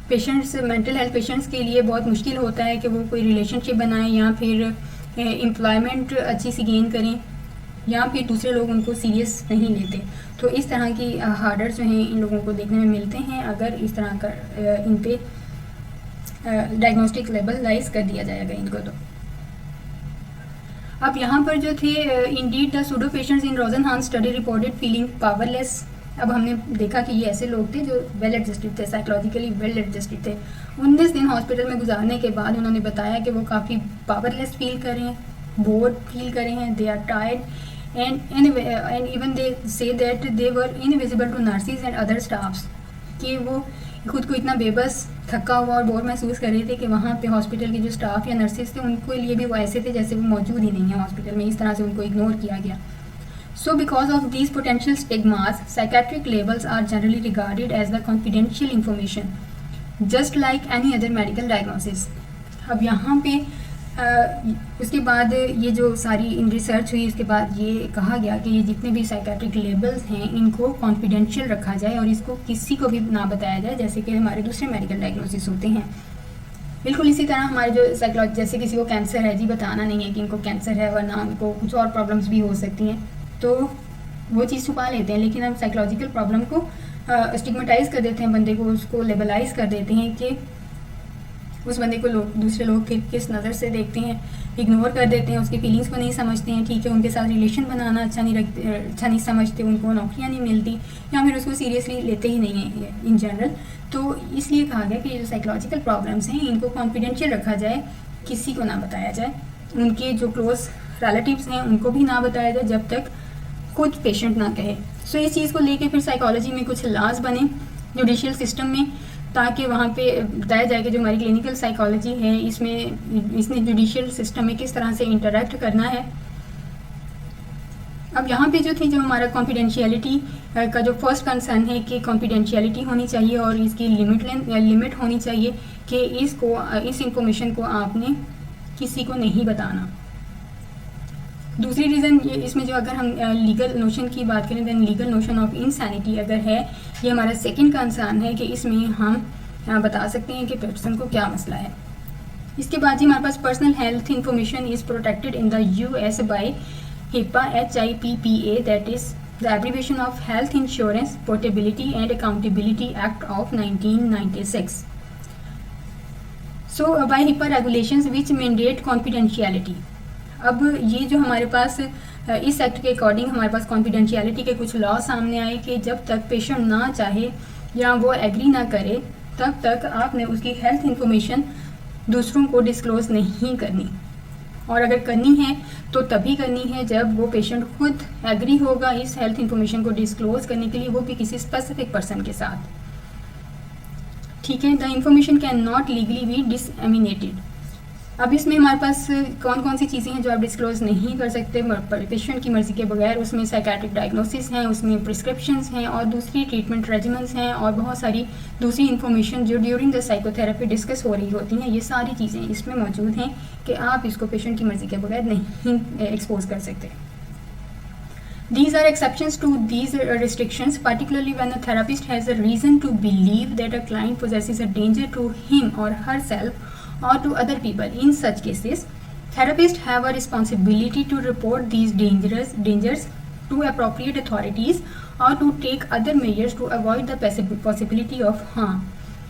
पेशेंट्स, मेंटल हेल्थ पेशेंट्स के लिए बहुत मुश्किल होता है कि वो कोई रिलेशनशिप बनाएं या फिर एम्प्लॉयमेंट अच्छी सी गेन करें, या फिर दूसरे लोग उनको सीरियस नहीं लेते। तो इस तरह की हार्डर्स जो हैं इन लोगों को देखने में मिलते हैं अगर इस तरह का इन पे डायग्नोस्टिक लेबल लाइज कर दिया जाएगा इनको। तो अब यहाँ पर जो थे, indeed the pseudo patients in Rosenhan study reported feeling powerless. अब हमने देखा कि ये ऐसे लोग थे जो वेल एडजस्टेड थे, साइकोलॉजिकली वेल एडजस्टेड थे। 19 दिन हॉस्पिटल में गुजारने के बाद उन्होंने बताया कि वो काफ़ी पावरलेस फील कर रहे हैं, बोर्ड फील कर रहे हैं, they are tired and even they say that they were invisible to nurses and other staffs, कि वो खुद को इतना बेबस, थका हुआ और बोर महसूस कर रहे थे कि वहाँ पे हॉस्पिटल के जो स्टाफ या नर्सेज थे उनके लिए भी वो ऐसे थे जैसे वो मौजूद ही नहीं है हॉस्पिटल में। इस तरह से उनको इग्नोर किया गया। So because of these potential stigmas, psychiatric labels are generally regarded as the confidential information just like any other medical diagnosis. अब यहाँ पे उसके बाद ये जो सारी इन रिसर्च हुई, उसके बाद ये कहा गया कि ये जितने भी साइकेट्रिक लेबल्स हैं इनको कॉन्फिडेंशियल रखा जाए और इसको किसी को भी ना बताया जाए, जैसे कि हमारे दूसरे मेडिकल डायग्नोसिस होते हैं। बिल्कुल इसी तरह हमारे जो साइकोलॉजी, जैसे किसी को कैंसर है जी, बताना नहीं है कि इनको कैंसर है, वरना उनको कुछ और प्रॉब्लम्स भी हो सकती हैं, तो वो चीज़ छुपा लेते हैं। लेकिन हम साइकोलॉजिकल प्रॉब्लम को स्टिग्मेटाइज कर देते हैं, बंदे को उसको लेबलाइज कर देते हैं कि उस बंदे को दूसरे लोग किस नज़र से देखते हैं, इग्नोर कर देते हैं, उसकी फीलिंग्स को नहीं समझते हैं। ठीक है, उनके साथ रिलेशन बनाना अच्छा नहीं समझते, उनको नौकरियां नहीं मिलती, या फिर उसको सीरियसली लेते ही नहीं हैं इन जनरल। तो इसलिए कहा गया कि जो साइकोलॉजिकल प्रॉब्लम्स हैं इनको कॉन्फिडेंशियल रखा जाए, किसी को ना बताया जाए, उनके जो क्लोज रिलेटिव्स हैं उनको भी ना बताया जाए जब तक खुद पेशेंट ना कहे। सो इस चीज़ को लेके फिर साइकोलॉजी में कुछ लॉज बने जुडिशियल सिस्टम में, ताकि वहाँ पे बताया जाए कि जो हमारी क्लिनिकल साइकोलॉजी है इसने जुडिशियल सिस्टम में किस तरह से इंटरेक्ट करना है। अब यहाँ पे जो थी, जो हमारा कॉन्फिडेंशियलिटी का जो फर्स्ट कंसर्न है कि कॉन्फिडेंशियलिटी होनी चाहिए और इसकी लिमिट होनी चाहिए कि इस इंफॉर्मेशन को आपने किसी को नहीं बताना। दूसरी रीज़न इसमें जो, अगर हम लीगल नोशन की बात करें, then legal notion of insanity अगर है, ये हमारा सेकंड कंसर्न है कि इसमें हम बता सकते हैं कि पर्सन को क्या मसला है। इसके बाद ही हमारे पास personal health information is protected in the US by HIPAA HIPPA, that is the abbreviation of health insurance portability and accountability act of 1996. So by HIPAA regulations which mandate confidentiality. अब ये जो हमारे पास इस एक्ट के according हमारे पास confidentiality के कुछ law सामने आए कि जब तक पेशेंट ना चाहे या वो एग्री ना करे तब तक आपने उसकी हेल्थ इंफॉर्मेशन दूसरों को डिस्क्लोज़ नहीं करनी, और अगर करनी है तो तभी करनी है जब वो पेशेंट खुद एग्री होगा इस हेल्थ इंफॉर्मेशन को डिस्क्लोज़ करने के लिए, वो भी किसी स्पेसिफिक पर्सन के साथ. ठीक है. The information can not legally be disseminated. अब इसमें हमारे पास कौन कौन सी चीज़ें हैं जो आप डिस्क्लोज़ नहीं कर सकते पेशेंट की मर्ज़ी के बगैर. उसमें साइकेट्रिक डायग्नोसिस हैं, उसमें प्रिस्क्रिप्शंस हैं और दूसरी ट्रीटमेंट रेजिमेंट्स हैं और बहुत सारी दूसरी इन्फॉर्मेशन जो ड्यूरिंग द साइकोथेरेपी डिस्कस हो रही होती हैं. ये सारी चीज़ें इसमें मौजूद हैं कि आप इसको पेशेंट की मर्ज़ी के बगैर नहीं एक्सपोज कर सकते. These are exceptions to these restrictions, particularly when a therapist has a reason to believe that a client possesses a danger to him or herself or to other people. In such cases, therapists have a responsibility to report these dangers to appropriate authorities or to take other measures to avoid the possibility of harm.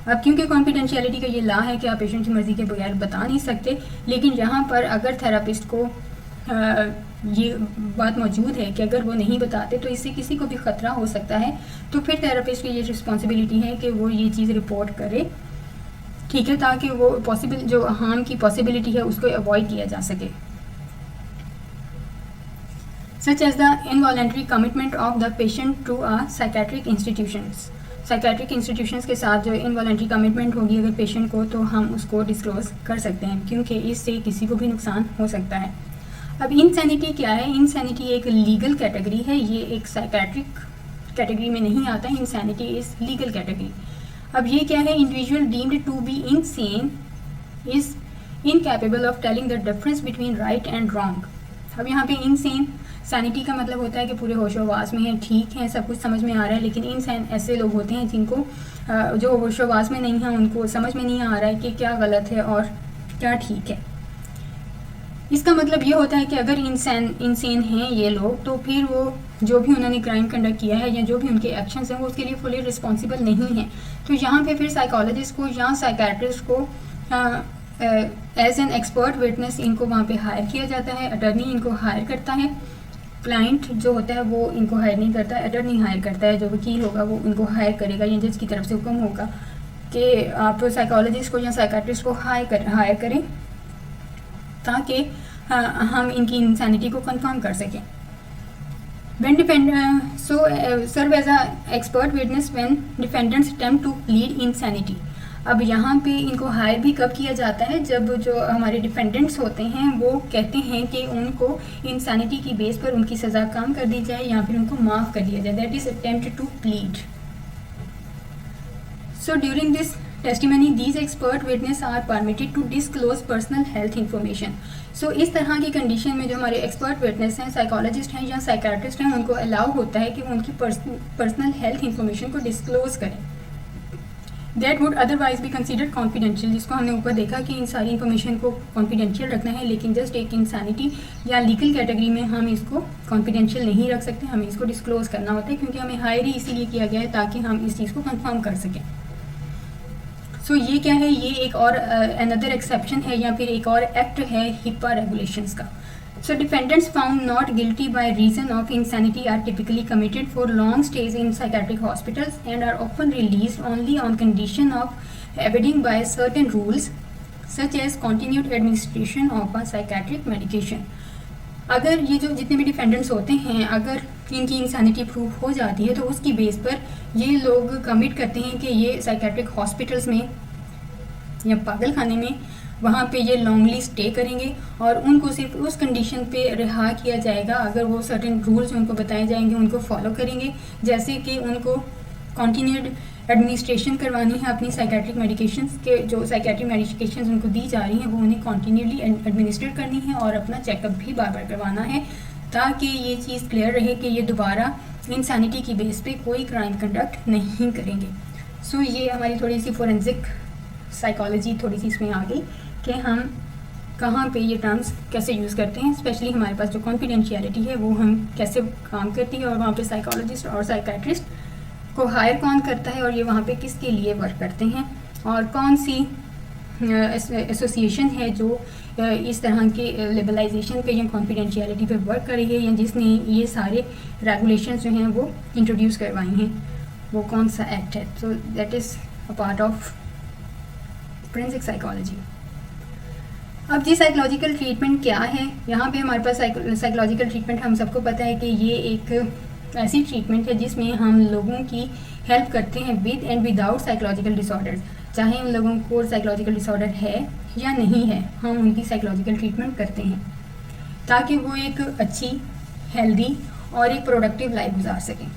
अब क्योंकि confidentiality का ये ला है कि आप patient की मर्ज़ी के बगैर बता नहीं सकते, लेकिन यहाँ पर अगर थेरापिस्ट को ये बात मौजूद है कि अगर वो नहीं बताते तो इससे किसी को भी ख़तरा हो सकता है, तो फिर थेरापिस्ट की ये रिस्पॉन्सिबिलिटी है कि वो ये चीज़ रिपोर्ट करे. ठीक है, ताकि वो पॉसिबल जो हार्म की पॉसिबिलिटी है उसको अवॉइड किया जा सके. Such as the involuntary commitment of the patient to a psychiatric institutions. Psychiatric institutions के साथ जो इनवॉलेंट्री कमिटमेंट होगी अगर पेशेंट को, तो हम उसको डिस्क्लोज़ कर सकते हैं क्योंकि इससे किसी को भी नुकसान हो सकता है. अब इंसैनिटी क्या है? इंसैनिटी एक लीगल कैटेगरी है, ये एक साइकेट्रिक कैटेगरी में नहीं आता है. Insanity is legal category. अब ये क्या है? Individual deemed to be insane is incapable of telling the difference between right and wrong. अब यहाँ पे इनसेन सैनिटी का मतलब होता है कि पूरे होशोवास में है, ठीक है, सब कुछ समझ में आ रहा है, लेकिन इनसेन ऐसे लोग होते हैं जिनको जो होशोवास में नहीं है उनको समझ में नहीं आ रहा है कि क्या गलत है और क्या ठीक है. इसका मतलब ये होता है कि अगर इंसेन हैं ये लोग, तो फिर वो जो भी उन्होंने क्राइम कंडक्ट किया है या जो भी उनके एक्शंस हैं वो उसके लिए फुली रिस्पॉन्सिबल नहीं है. तो यहाँ पे फिर साइकोलॉजिस्ट को या साइकेट्रिस्ट को एज एन एक्सपर्ट विटनेस इनको वहाँ पे हायर किया जाता है. अटर्नी इनको हायर करता है. क्लाइंट जो होता है वो इनको हायर नहीं करता, अटर्नी हायर करता है. जो वकील होगा वो इनको हायर करेगा या जज की तरफ से हुक्म होगा कि आप साइकोलॉजिस्ट को या साइकेट्रिस्ट को हायर करें ताकि हम इनकी इंसैनिटी को कंफर्म कर सकें. When serve as a expert witness when defendants attempt to plead insanity. अब यहाँ पे इनको हायर भी कब किया जाता है? जब जो हमारे डिफेंडेंट्स होते हैं वो कहते हैं कि उनको इंसैनिटी की बेस पर उनकी सज़ा कम कर दी जाए या फिर उनको माफ़ कर दिया जाए. That is attempt to plead. So during this testimony these expert witness are permitted to disclose personal health information. So इस तरह की कंडीशन में जो हमारे एक्सपर्ट विटनेस हैं, साइकोलॉजिस्ट हैं या साइकेट्रिस्ट हैं, उनको अलाउ होता है कि वो उनकी पर्सनल हेल्थ इंफॉर्मेशन को डिस्क्लोज करें. दैट वुड अदरवाइज भी कंसिडर्ड कॉन्फिडेंशियल, जिसको हमने ऊपर देखा कि इन सारी इन्फॉर्मेशन को कॉन्फिडेंशियल रखना है, लेकिन जस्ट एक इंसानिटी या लीगल कैटेगरी में हम इसको कॉन्फिडेंशियल नहीं रख सकते, हमें इसको डिस्क्लोज करना होता है क्योंकि हमें हायर ही इसीलिए किया गया है ताकि हम इस चीज़ को कंफर्म कर सकें. सो ये क्या है? ये एक और अनदर एक्सेप्शन है या फिर एक और एक्ट है HIPAA रेगुलेशंस का. So defendants found not guilty by reason of insanity are typically committed for long stage in psychiatric hospitals and are often released only on condition of abiding by certain rules such as continued administration of a psychiatric medication. अगर ये जो जितने भी defendants होते हैं, अगर इनकी insanity proof हो जाती है तो उसकी बेस पर ये लोग कमिट करते हैं कि ये साइकेट्रिक हॉस्पिटल्स में या पागल खाने में वहाँ पे ये लॉन्गली स्टे करेंगे और उनको सिर्फ उस कंडीशन पे रिहा किया जाएगा अगर वो सर्टेन रूल्स उनको बताए जाएंगे उनको फॉलो करेंगे. जैसे कि उनको कॉन्टीन्यूड एडमिनिस्ट्रेशन करवानी है अपनी साइकेट्रिक मेडिकेशंस के, जो साइकेट्रिक मेडिकेशंस उनको दी जा रही हैं वो उन्हें कॉन्टीन्यूली एडमिनिस्ट्रेट करनी है और अपना चेकअप भी बार बार करवाना है ताकि ये चीज़ क्लियर रहे कि ये दोबारा इंसैनिटी की बेस पे कोई क्राइम कंडक्ट नहीं करेंगे. सो ये हमारी थोड़ी सी फोरेंसिक साइकोलॉजी थोड़ी सी इसमें आ गई कि हम कहाँ पे ये टर्म्स कैसे यूज़ करते हैं, स्पेशली हमारे पास जो कॉन्फिडेंशियलिटी है वो हम कैसे काम करती है, और वहाँ पे साइकोलॉजिस्ट और साइकेट्रिस्ट को हायर कौन करता है, और ये वहाँ पे किसके लिए वर्क करते हैं, और कौन सी एसोसिएशन है जो इस तरह के लिबरलाइजेशन पे या कॉन्फिडेंशियलिटी पे वर्क कर रही है, या जिसने ये सारे रेगुलेशंस जो हैं वो इंट्रोड्यूस करवाई हैं, वो कौन सा एक्ट है। So that is a part of forensic psychology. अब जी साइकोलॉजिकल ट्रीटमेंट क्या है, यहाँ पे हमारे पास साइकोलॉजिकल ट्रीटमेंट हम सबको पता है कि ये एक ऐसी ट्रीटमेंट है जिसमें हम लोगों की हेल्प करते हैं with and without psychological disorders, चाहे उन लोगों को साइकोलॉजिकल डिसऑर्डर है या नहीं है, हम उनकी साइकोलॉजिकल ट्रीटमेंट करते हैं ताकि वो एक अच्छी, हेल्दी और एक प्रोडक्टिव लाइफ गुजार सकें।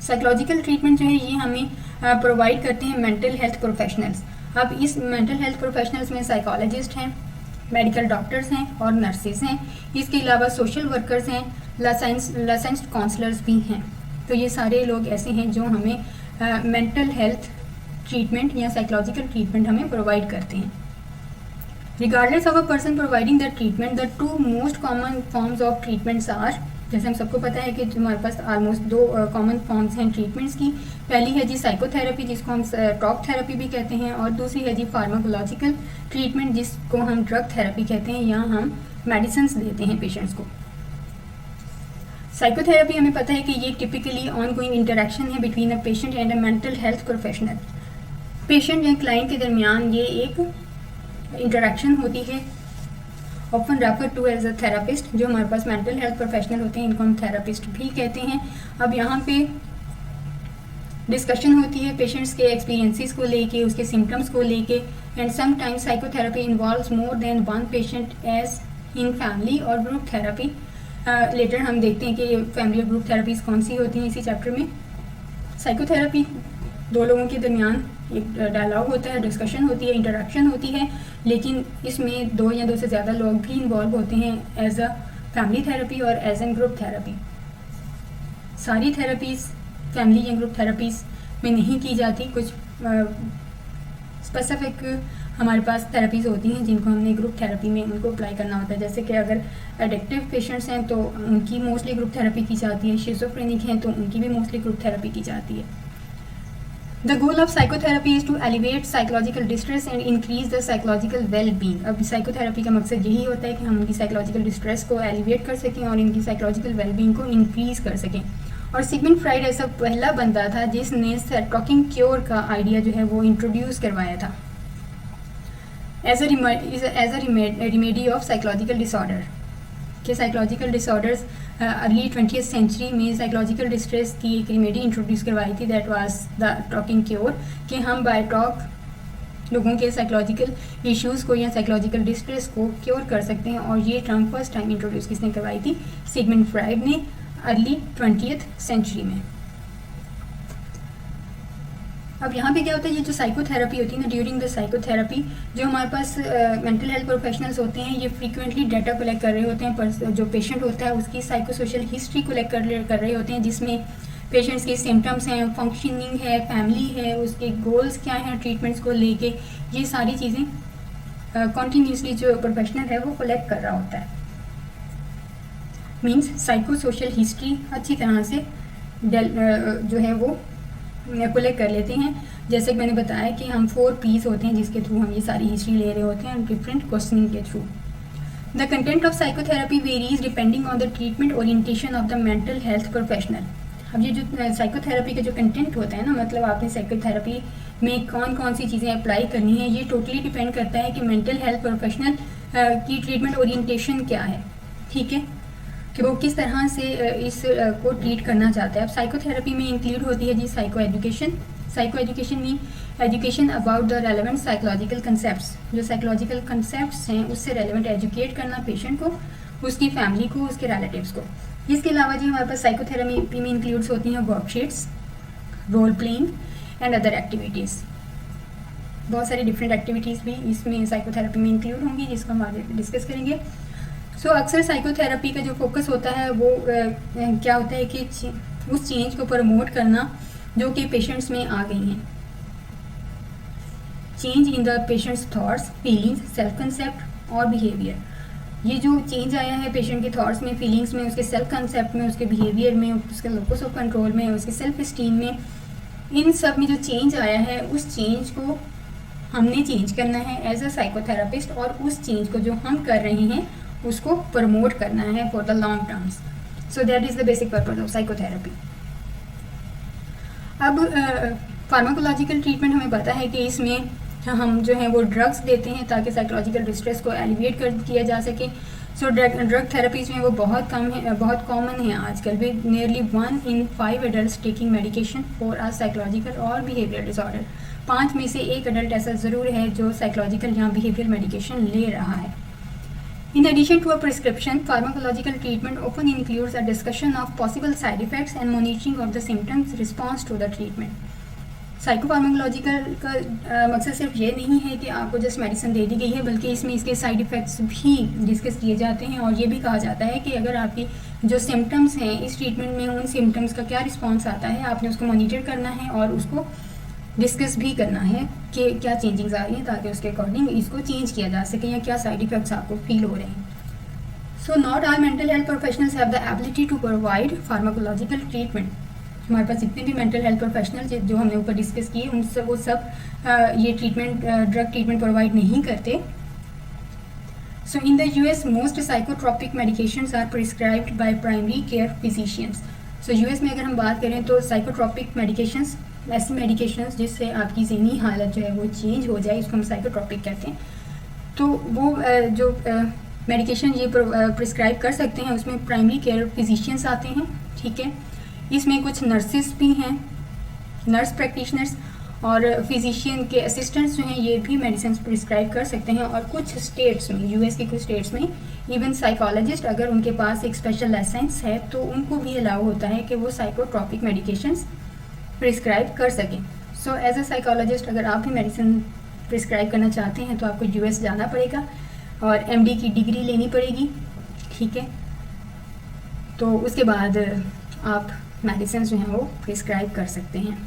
साइकोलॉजिकल ट्रीटमेंट जो है ये हमें प्रोवाइड करते हैं मेंटल हेल्थ प्रोफेशनल्स। अब इस मेंटल हेल्थ प्रोफेशनल्स में साइकोलॉजिस्ट हैं, मेडिकल डॉक्टर्स हैं और नर्सेज हैं, इसके अलावा सोशल वर्कर्स हैं, लाइसेंस्ड काउंसलर्स भी हैं। तो ये सारे लोग ऐसे हैं जो हमें मेंटल हेल्थ ट्रीटमेंट या साइकोलॉजिकल ट्रीटमेंट हमें प्रोवाइड करते हैं। Regardless of a person providing the treatment, the two most common forms of treatments are, जैसे हम सबको पता है कि हमारे पास ऑलमोस्ट दो कॉमन फॉर्म्स हैं ट्रीटमेंट्स की। पहली है जी साइकोथेरेपी, जिसको हम टॉक थेरेपी भी कहते हैं, और दूसरी है जी फार्माकोलॉजिकल ट्रीटमेंट, जिसको हम ड्रग थेरेपी कहते हैं, या हम मेडिसिन देते हैं पेशेंट्स को। साइकोथेरेपी हमें पता है कि ये टिपिकली ऑन गोइंग इंटरेक्शन है between a patient and a mental health professional. Patient या क्लाइंट के दरमियान ये एक इंटरेक्शन होती है, often refer to as a therapist. जो हमारे पास मेंटल हेल्थ प्रोफेशनल होते हैं इनको हम थेरापिस्ट भी कहते हैं। अब यहाँ पे डिस्कशन होती है पेशेंट्स के एक्सपीरियंसेस को लेके, उसके सिम्टम्स को लेके, and sometimes psychotherapy involves more than one patient as in family और ग्रुप थेरेपी। लेटर हम देखते हैं कि फैमिली और ग्रुप थेरेपीज कौन सी होती हैं इसी चैप्टर में। साइकोथेरेपी दो लोगों के दरमियान एक डायलॉग होता है, डिस्कशन होती है, इंटरेक्शन होती है, लेकिन इसमें दो या दो से ज़्यादा लोग भी इन्वॉल्व होते हैं एज अ फैमिली थेरेपी और एज एन ग्रुप थेरेपी। सारी थेरेपीज़ फैमिली या ग्रुप थेरेपीज़ में नहीं की जाती, कुछ स्पेसिफिक हमारे पास थेरेपीज़ होती हैं जिनको हमने ग्रुप थेरेपी में उनको अप्लाई करना होता है। जैसे कि अगर एडिक्टिव पेशेंट्स हैं तो उनकी मोस्टली ग्रुप थेरेपी की जाती है, शिज़ोफ्रेनिक हैं तो उनकी भी मोस्टली ग्रुप थेरेपी की जाती है। The goal of psychotherapy is to alleviate psychological distress and increase the psychological well-being। अब साइकोथेरेपी का मकसद यही होता है कि हम उनकी साइकोलॉजिकल डिस्ट्रेस को एलिवेट कर सकें और इनकी साइकोलॉजिकल वेलबींग को इंक्रीज़ कर सकें। और सिगमंड फ्राइड ऐसा पहला बंदा था जिसने टॉकिंग क्योर का आइडिया जो है वो इंट्रोड्यूस करवाया था as a remedy of psychological disorder. कि psychological disorders early 20th century में साइकोलॉजिकल डिस्ट्रेस की एक रेमेडी इंट्रोड्यूस करवाई थी, that was the talking cure. कि हम बाय टॉक लोगों के साइकोलॉजिकल इश्यूज़ को या साइकोलॉजिकल डिस्ट्रेस को क्योर कर सकते हैं, और ये टर्म फर्स्ट टाइम इंट्रोड्यूस किसने करवाई थी? सिगमंड फ्राइड ने अर्ली 20th सेंचुरी में। अब यहाँ पे क्या होता है, ये जो साइकोथेरेपी होती है ना, ड्यूरिंग द साइकोथेरेपी जो हमारे पास मेंटल हेल्थ प्रोफेशनल्स होते हैं ये फ्रीक्वेंटली डाटा कलेक्ट कर रहे होते हैं, पर जो पेशेंट होता है उसकी साइको सोशल हिस्ट्री कलेक्ट कर रहे होते हैं, जिसमें पेशेंट्स के सिम्टम्स हैं, फंक्शनिंग है, फैमिली है, उसके गोल्स क्या हैं ट्रीटमेंट्स को लेके, ये सारी चीज़ें कॉन्टीन्यूसली जो प्रोफेशनल है वो कलेक्ट कर रहा होता है। मीन्स साइको सोशल हिस्ट्री अच्छी तरह से जो है वो कलेक्ट कर लेते हैं। जैसे कि मैंने बताया कि हम 4 P's होते हैं जिसके थ्रू हम ये सारी हिस्ट्री ले रहे होते हैं डिफरेंट क्वेश्चनिंग के through. The content of psychotherapy varies depending on the treatment orientation of the mental health professional. अब ये जो साइकोथेरेपी का जो कंटेंट होता है ना, मतलब आपने साइकोथेरेपी में कौन कौन सी चीज़ें अप्लाई करनी है, ये टोटली डिपेंड करता है कि मेंटल हेल्थ प्रोफेशनल की ट्रीटमेंट ओरिएंटेशन क्या है, ठीक है, कि वो किस तरह से इस को ट्रीट करना चाहता है। अब साइकोथेरेपी में इंक्लूड होती है जी psycho education. Psycho education mean education about the relevant psychological concepts. जो साइकोलॉजिकल कंसेप्ट्स हैं उससे रेलेवेंट एजुकेट करना पेशेंट को, उसकी फैमिली को, उसके रिलेटिव्स को। इसके अलावा जी हमारे पास साइकोथेरेपी में इंक्लूड्स होती हैं worksheets, role playing and other activities. बहुत सारी डिफरेंट एक्टिविटीज़ भी इसमें साइकोथेरेपी में इंक्लूड होंगी जिसको हम आगे डिस्कस करेंगे। सो अक्सर साइकोथेरेपी का जो फोकस होता है वो क्या होता है कि उस चेंज को प्रमोट करना जो कि पेशेंट्स में आ गई हैं। Change in the patients thoughts, feelings, self concept और बिहेवियर। ये जो चेंज आया है पेशेंट के थॉट्स में, फीलिंग्स में, उसके सेल्फ कंसेप्ट में, उसके बिहेवियर में, उसके लोकस ऑफ कंट्रोल में, उसके सेल्फ स्टीम में, इन सब में जो चेंज आया है उस चेंज को हमने चेंज करना है एज अ साइकोथेरापिस्ट, और उस चेंज को जो हम कर रहे हैं उसको प्रमोट करना है for the long terms. So that is the basic purpose of psychotherapy. अब फार्माकोलॉजिकल ट्रीटमेंट हमें पता है कि इसमें हम जो है वो ड्रग्स देते हैं ताकि साइकोलॉजिकल डिस्ट्रेस को एलिविएट कर किया जा सके। सो ड्रग थेरेपीज में वो बहुत कम है, बहुत कॉमन है आजकल भी। Nearly 1 in 5 adult taking medication for a psychological और बिहेवियर डिसऑर्डर। 5 में से 1 एडल्ट ऐसा ज़रूर है जो साइकोलॉजिकल या बिहेवियर मेडिकेशन ले रहा है। In addition to a prescription, pharmacological treatment often includes a discussion of possible side effects and monitoring of the symptoms response to the treatment. Psychopharmacological का मकसद सिर्फ ये नहीं है कि आपको जस्ट मेडिसिन दे दी गई है, बल्कि इसमें इसके साइड इफ़ेक्ट्स भी डिस्कस किए जाते हैं, और ये भी कहा जाता है कि अगर आपकी जो सिम्टम्स हैं इस ट्रीटमेंट में, उन सिम्टम्स का क्या रिस्पॉन्स आता है, आपने उसको मॉनिटर करना है और उसको डिस्कस भी करना है कि क्या चेंजिंग्स आ रही हैं, ताकि उसके अकॉर्डिंग इसको चेंज किया जा सके, या क्या साइड इफ़ेक्ट्स आपको फील हो रहे हैं। So not all mental health professionals have the ability to provide pharmacological treatment. हमारे पास जितने भी मेंटल हेल्थ प्रोफेशनल जो हमने ऊपर डिस्कस किए, उन सब वो सब ये ट्रीटमेंट ड्रग ट्रीटमेंट प्रोवाइड नहीं करते। So in the US most psychotropic medications are prescribed by primary care physicians. So US में अगर हम बात करें तो साइकोट्रोपिक मेडिकेशंस, ऐसी मेडिकेशंस जिससे आपकी ज़हनी हालत जो है वो चेंज हो जाए, इसको हम साइकोट्रोपिक कहते हैं। तो वो जो मेडिकेशन ये प्रिस्क्राइब कर सकते हैं, उसमें प्राइमरी केयर फिजिशियंस आते हैं, ठीक है। इसमें कुछ नर्सेस भी हैं, नर्स प्रैक्टिशनर्स, और फिजिशियन के असिस्टेंट्स जो हैं ये भी मेडिसिन प्रिस्क्राइब कर सकते हैं। और कुछ स्टेट्स में, यूएस के कुछ स्टेट्स में इवन साइकोलॉजिस्ट अगर उनके पास एक स्पेशल लाइसेंस है तो उनको भी अलाउ होता है कि वो साइकोट्रोपिक मेडिकेशंस प्रिस्क्राइब कर सकें। सो एज अ साइकोलॉजिस्ट अगर आप भी मेडिसिन प्रिस्क्राइब करना चाहते हैं तो आपको यूएस जाना पड़ेगा और एमडी की डिग्री लेनी पड़ेगी, ठीक है। तो उसके बाद आप मेडिसिन जो हैं वो प्रिस्क्राइब कर सकते हैं।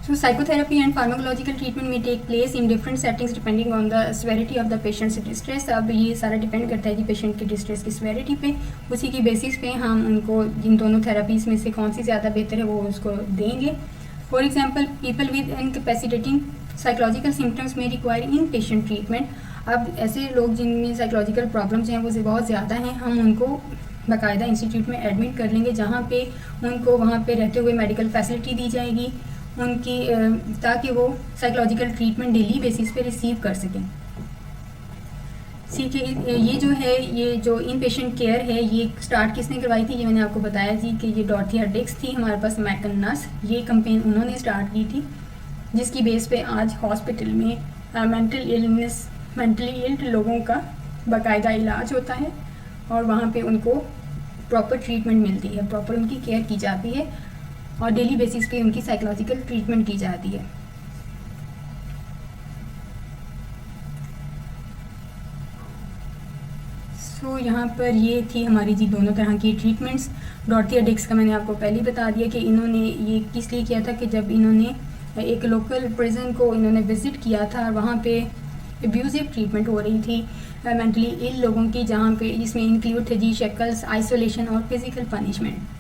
So psychotherapy and pharmacological treatment may take place in different settings depending on the severity of the patient's distress। अब ये सारा डिपेंड करता है कि पेशेंट की डिस्ट्रेस की सेवेरिटी पे, उसी की बेसिस पे हम उनको इन दोनों थेरापीज़ में से कौन सी ज़्यादा बेहतर है वो उसको देंगे। For example people with incapacitating psychological symptoms may require inpatient treatment. अब ऐसे लोग जिनमें साइकोलॉजिकल प्रॉब्लम्स हैं वो बहुत ज़्यादा हैं, हम उनको बाकायदा इंस्टीट्यूट में एडमिट कर लेंगे, जहाँ पे उनको वहाँ पे रहते हुए मेडिकल फैसिलिटी दी जाएगी उनकी, ताकि वो साइकोलॉजिकल ट्रीटमेंट डेली बेसिस पे रिसीव कर सकें। सीखिए, ये जो है, ये जो इन पेशेंट केयर है, ये स्टार्ट किसने करवाई थी, ये मैंने आपको बताया थी कि ये डॉर्थी डिक्स थी हमारे पास, अमेरिकन नर्स। ये कैंपेन उन्होंने स्टार्ट की थी, जिसकी बेस पे आज हॉस्पिटल में मेंटली इल्ड लोगों का बाकायदा इलाज होता है और वहाँ पे उनको प्रॉपर ट्रीटमेंट मिलती है, प्रॉपर उनकी केयर की जाती है और डेली बेसिस पे उनकी साइकोलॉजिकल ट्रीटमेंट की जाती है। सो यहाँ पर ये थी हमारी जी दोनों तरह की ट्रीटमेंट्स। डॉर्थी डिक्स का मैंने आपको पहले ही बता दिया कि इन्होंने ये किस लिए किया था कि जब इन्होंने एक लोकल प्रिजन को इन्होंने विज़िट किया था, वहाँ पे एब्यूजिव ट्रीटमेंट हो रही थी मेंटली इल लोगों की, जहाँ पे इसमें इंक्लूड थे जी शेकल्स, आइसोलेशन और physical punishment.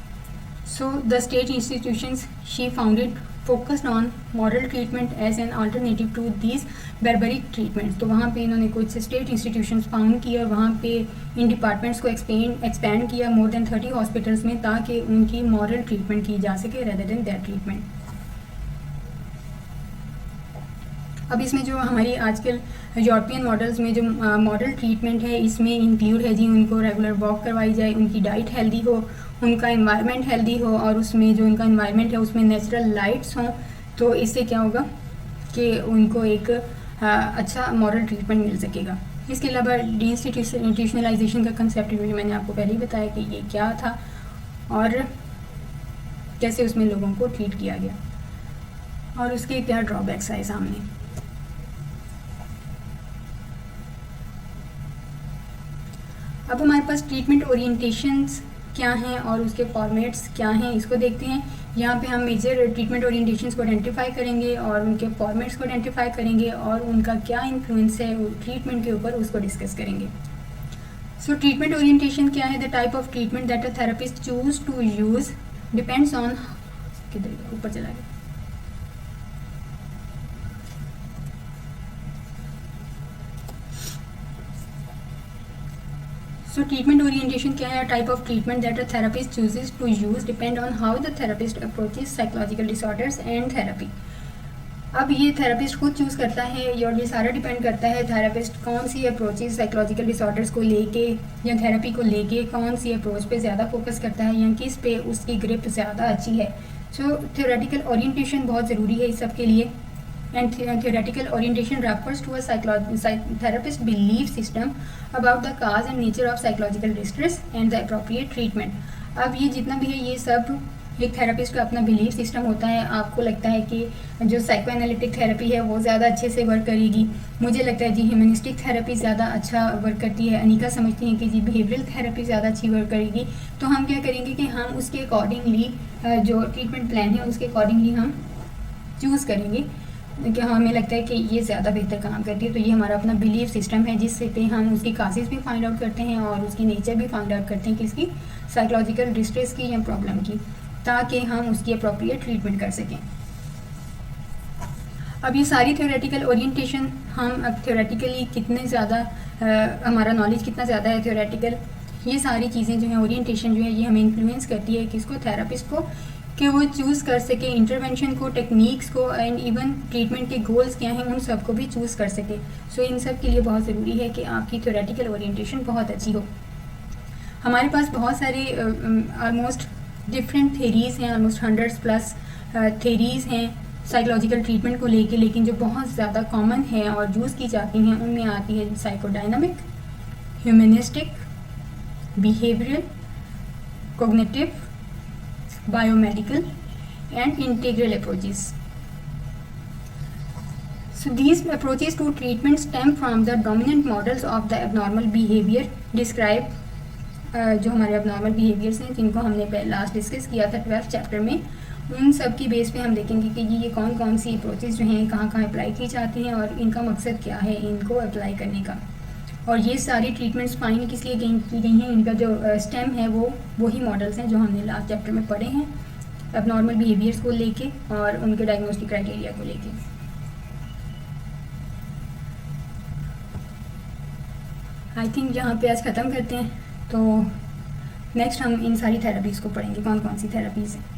So the state institutions she founded focused on moral treatment as an alternative to these barbaric treatments। तो वहाँ पे इन्होंने कुछ स्टेट इंस्टीट्यूशंस फाउंड किए और वहाँ पे इन डिपार्टमेंट्स को एक्सपेंड किया मोर देन 30 हॉस्पिटल्स में, ताकि उनकी मॉरल ट्रीटमेंट की जा सके रेदर देन दैट ट्रीटमेंट। अब इसमें जो हमारी आजकल यूरोपियन मॉडल्स में जो मॉडल ट्रीटमेंट है, इसमें इंक्लूड है जी उनको रेगुलर वॉक करवाई जाए, उनकी डाइट हेल्दी हो, उनका इन्वायरमेंट हेल्दी हो, और उसमें जो उनका इन्वायरमेंट है उसमें नेचुरल लाइट्स हों। तो इससे क्या होगा कि उनको एक अच्छा मॉरल ट्रीटमेंट मिल सकेगा। इसके अलावा डिइंस्टीट्यूशनलाइजेशन का कंसेप्ट भी मैंने आपको पहले ही बताया कि ये क्या था और कैसे उसमें लोगों को ट्रीट किया गया और उसके क्या ड्रॉबैक्स आए सामने। अब हमारे पास ट्रीटमेंट ओरिएंटेशंस क्या हैं और उसके फॉर्मेट्स क्या हैं इसको देखते हैं। यहाँ पे हम मेजर ट्रीटमेंट ओरिएंटेशंस को आइडेंटिफाई करेंगे और उनके फॉर्मेट्स को आइडेंटिफाई करेंगे और उनका क्या इन्फ्लुएंस है ट्रीटमेंट के ऊपर उसको डिस्कस करेंगे। सो ट्रीटमेंट ओरिएंटेशन क्या है? The type of treatment that a therapist choose to use depends on, किधर ऊपर चला गया। So treatment orientation क्या है? Type of treatment that a therapist chooses to use depend on how the therapist approaches psychological disorders and therapy. अब ये therapist खुद choose करता है और ये सारा डिपेंड करता है थेरेपिस्ट कौन सी अप्रोचेस साइकोलॉजिकल डिसऑर्डर्स को लेके या थेरेपी को लेके कौन सी अप्रोच पे ज़्यादा फोकस करता है या किस पे उसकी ग्रिप ज़्यादा अच्छी है। सो थ्योरेटिकल ओरिएंटेशन बहुत ज़रूरी है इस सब के लिए। And theoretical orientation refers to a therapist belief system about the cause and nature of psychological distress and the appropriate treatment. अब ये जितना भी है ये सब एक थेरेपिस्ट का अपना बिलीफ सिस्टम होता है। आपको लगता है कि जो साइको एनालिटिक थेरेपी है वो ज़्यादा अच्छे से वर्क करेगी, मुझे लगता है जी ह्यूमनिस्टिक थेरेपी ज़्यादा अच्छा वर्क करती है, अनिका समझती हैं कि जी बिहेवियरल थेरेपी ज़्यादा अच्छी वर्क करेगी। तो हम क्या करेंगे कि हम उसके अकॉर्डिंगली जो ट्रीटमेंट प्लान है उसके अकॉर्डिंगली हम चूज़ करेंगे कि हमें लगता है कि ये ज़्यादा बेहतर काम करती है। तो ये हमारा अपना बिलीफ सिस्टम है जिससे पे हम उसकी काजेज़ भी फाइंड आउट करते हैं और उसकी नेचर भी फाइंड आउट करते हैं कि इसकी साइकोलॉजिकल डिस्ट्रेस की या प्रॉब्लम की, ताकि हम उसकी अप्रोप्रिएट ट्रीटमेंट कर सकें। अब ये सारी थ्योरेटिकल ओरिएंटेशन हम अब थ्योरेटिकली कितने ज़्यादा हमारा नॉलेज कितना ज़्यादा है थ्योरेटिकल, ये सारी चीज़ें जो हैं ओरिएंटेशन जो है ये हमें इन्फ्लुएंस करती है किसको, थेरेपिस्ट को, कि वो चूज़ कर सके इंटरवेंशन को, टेक्निक्स को एंड इवन ट्रीटमेंट के गोल्स क्या हैं उन सब को भी चूज़ कर सके। सो इन सब के लिए बहुत ज़रूरी है कि आपकी थ्योरेटिकल ओरिएंटेशन बहुत अच्छी हो। हमारे पास बहुत सारे ऑलमोस्ट डिफरेंट थेरीज़ हैं, ऑलमोस्ट 100+ थेरीज़ हैं साइकोलॉजिकल ट्रीटमेंट को लेके, लेकिन जो बहुत ज़्यादा कॉमन है और यूज़ की जाती हैं उनमें आती है psychodynamic, humanistic, behavioural, cognitive, biomedical and integral approaches. So these approaches to treatment stem from the dominant models of the abnormal behavior describe जो हमारे abnormal behaviors हैं जिनको हमने लास्ट डिस्कस किया था 12th चैप्टर में, उन सब की बेस पे हम देखेंगे कि ये कौन कौन सी अप्रोचेस जो हैं कहाँ कहाँ अप्लाई की जाती हैं और इनका मकसद क्या है इनको अप्लाई करने का। और ये सारी ट्रीटमेंट्स फाइंड किस लिए की गई हैं, इनका जो स्टेम है वो वही मॉडल्स हैं जो हमने लास्ट चैप्टर में पढ़े हैं एबनॉर्मल बिहेवियर्स को लेके और उनके डायग्नोस्टिक क्राइटेरिया को लेके। आई थिंक यहाँ पे आज ख़त्म करते हैं, तो नेक्स्ट हम इन सारी थेरेपीज़ को पढ़ेंगे कौन कौन सी थेरेपीज़ हैं।